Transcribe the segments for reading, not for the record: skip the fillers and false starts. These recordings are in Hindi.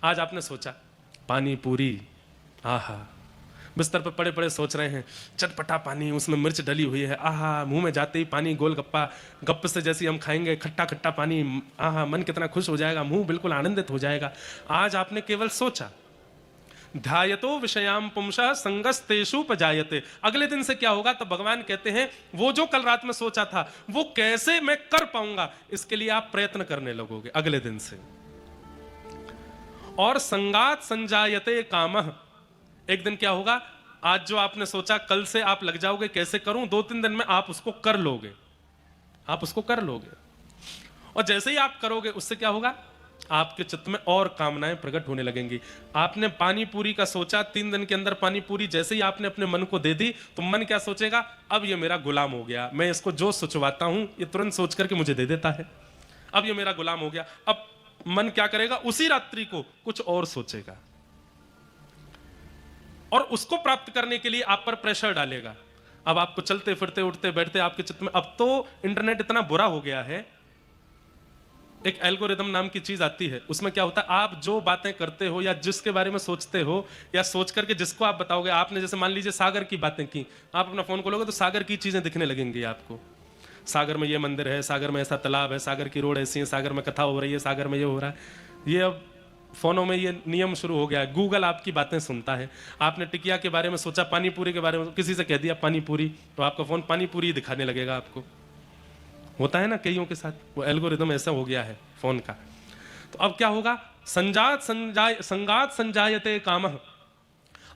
आज आपने सोचा पानी पूरी, आहा, बिस्तर पर पड़े पड़े सोच रहे हैं चटपटा पानी, उसमें मिर्च डली हुई है, आहा, मुंह में जाते ही पानी, गोलगप्पा गप्प से जैसे हम खाएंगे खट्टा खट्टा पानी, आहा, मन कितना खुश हो जाएगा, मुंह बिल्कुल आनंदित हो जाएगा। आज आपने केवल सोचा। ध्यायतो विषयाम पुंसः संगस्तेषुपजायते। अगले दिन से क्या होगा? तो भगवान कहते हैं वो जो कल रात में सोचा था वो कैसे मैं कर पाऊंगा, इसके लिए आप प्रयत्न करने लगोगे अगले दिन से। और संगात संजायते कामः, एक दिन क्या होगा? आज जो आपने सोचा कल से आप लग जाओगे कैसे करूं, 2-3 दिन में आप उसको कर लोगे, आप उसको कर लोगे। और जैसे ही आप करोगे उससे क्या होगा? आपके चित्त में और कामनाएं प्रकट होने लगेंगी। आपने पानी पूरी का सोचा, 3 दिन के अंदर पानी पूरी जैसे ही आपने अपने मन को दे दी तो मन क्या सोचेगा? अब ये मेरा गुलाम हो गया, मैं इसको जो सोचवाता हूं ये तुरंत सोच करके मुझे दे देता है, अब ये मेरा गुलाम हो गया। अब मन क्या करेगा? उसी रात्रि को कुछ और सोचेगा और उसको प्राप्त करने के लिए आप पर प्रेशर डालेगा। अब आपको चलते फिरते उठते बैठते आपके चित्त में, अब तो इंटरनेट इतना बुरा हो गया है, एक एल्गोरिदम नाम की चीज आती है, उसमें क्या होता है, आप जो बातें करते हो या जिसके बारे में सोचते हो या सोच करके जिसको आप बताओगे, आपने जैसे मान लीजिए सागर की बातें की, आप अपना फोन खोलोगे तो सागर की चीजें दिखने लगेंगी आपको। सागर में ये मंदिर है, सागर में ऐसा तालाब है, सागर की रोड ऐसी है, सागर में कथा हो रही है, सागर में ये हो रहा है। ये अब फोनों में ये नियम शुरू हो गया है, गूगल आपकी बातें सुनता है। आपने टिकिया के बारे में सोचा, पानी पूरी के बारे में किसी से कह दिया पानी पूरी, तो आपका फोन पानी पूरी दिखाने लगेगा आपको। होता है ना कईयों के साथ, वो एल्गोरिदम ऐसा हो गया है फोन का। तो अब क्या होगा? संगात संजायते कामः,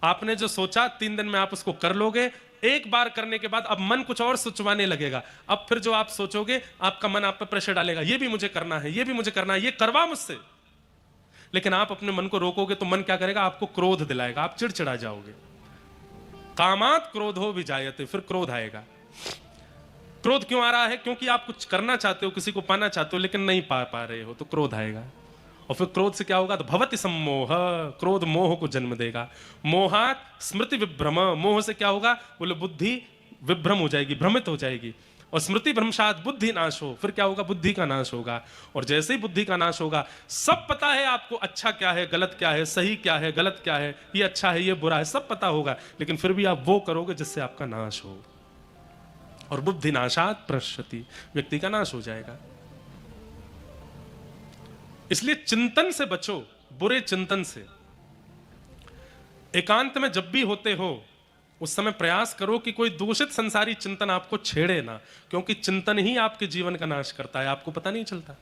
आपने जो सोचा 3 दिन में आप उसको कर लोगे। एक बार करने के बाद अब मन कुछ और सोचवाने लगेगा। अब फिर जो आप सोचोगे आपका मन आप पर प्रेशर डालेगा, ये भी मुझे करना है, ये भी मुझे करना है, ये करवा मुझसे। लेकिन आप अपने मन को रोकोगे तो मन क्या करेगा? आपको क्रोध दिलाएगा, आप चिड़चिड़ा जाओगे। कामात क्रोधो विजायते, फिर क्रोध आएगा। क्रोध क्यों आ रहा है? क्योंकि आप कुछ करना चाहते हो, किसी को पाना चाहते हो लेकिन नहीं पा रहे हो, तो क्रोध आएगा। और फिर क्रोध से क्या होगा? तो भवति सम्मोह, क्रोध मोह को जन्म देगा। मोहात स्मृति विभ्रम, मोह से क्या होगा? बोले बुद्धि विभ्रम हो जाएगी, भ्रमित हो जाएगी। और स्मृति भ्रंशात बुद्धि नाश हो, फिर क्या होगा? बुद्धि का नाश होगा। और जैसे ही बुद्धि का नाश होगा, सब पता है आपको, अच्छा क्या है, गलत क्या है, सही क्या है, गलत क्या है, ये अच्छा है, ये बुरा है, सब पता होगा, लेकिन फिर भी आप वो करोगे जिससे आपका नाश हो। और बुद्धि नाशात प्रश्यति, व्यक्ति का नाश हो जाएगा। इसलिए चिंतन से बचो, बुरे चिंतन से। एकांत में जब भी होते हो उस समय प्रयास करो कि कोई दूषित संसारी चिंतन आपको छेड़े ना, क्योंकि चिंतन ही आपके जीवन का नाश करता है, आपको पता नहीं चलता।